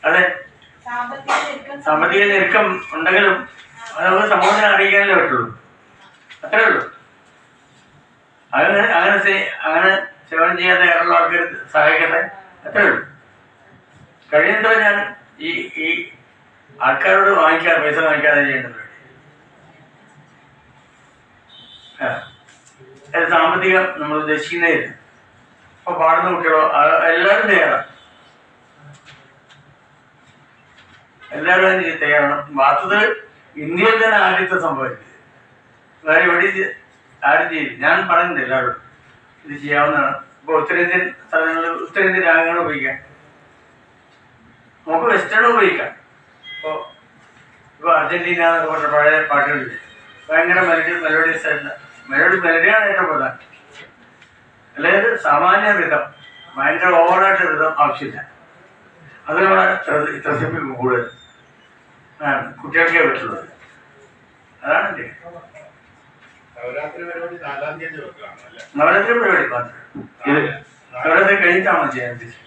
അതെ, സാമ്പത്തിക ഞെരുക്കം ഉണ്ടെങ്കിലും അത് നമുക്ക് സമൂഹത്തിനെ അറിയിക്കാനല്ലേ പറ്റുള്ളൂ. അത്രേ ഉള്ളൂ. അങ്ങനെ സേവനം ചെയ്യാത്ത കേരള ആൾക്കാർ സഹായിക്കട്ടെ, അത്രേ ഉള്ളൂ. കഴിയുന്നതോ ഞാൻ ഈ ആൾക്കാരോട് പൈസ വാങ്ങിക്കാതെ ചെയ്യേണ്ടത്. സാമ്പത്തികം നമ്മൾ ഉദ്ദേശിക്കുന്നതില്ല. അപ്പൊ പാടുന്ന കുട്ടികളോ എല്ലാവരും തയ്യാറാണ്, എല്ലാവരും അതിന് തയ്യാറാണ്. വാസ്തവത്തിൽ ഇന്ത്യയിൽ തന്നെ ആദ്യത്തെ സംഭവിച്ചത് വേറെ എവിടെ ആരും ചെയ്തു. ഞാൻ പറയുന്നത് എല്ലാവരോടും ഇത് ചെയ്യാവുന്നതാണ്. ഇപ്പൊ ഉത്തരേന്ത്യൻ സ്ഥലങ്ങളിൽ ഉത്തരേന്ത്യൻ രാഗങ്ങൾ ഉപയോഗിക്കാം, നമുക്ക് വെസ്റ്റേൺ ഉപയോഗിക്കാം. ഇപ്പൊ അർജന്റീന എന്നൊക്കെ പറഞ്ഞ പഴയ പാട്ടുകളിൽ ഭയങ്കര മെലോഡിയസ് ആയിട്ടുള്ള മെലഡിയാണ് ഏറ്റവും പ്രധാനം. അതായത് സാമാന്യ റിതം, ഭയങ്കര ഓവറായിട്ട് റിതം ആവശ്യമില്ല. അത് നമ്മുടെ ത്രസിപ്പിക്കും കൂടുതൽ ആണ്, കുട്ടികൾക്കേ പറ്റുള്ളത്. അതാണ് എൻ്റെ നവരാത്രി പരിപാടി മാത്രം. നവരാത്രി കഴിഞ്ഞിട്ടാണോ ചെയ്യാൻ ഉദ്ദേശിച്ചത്?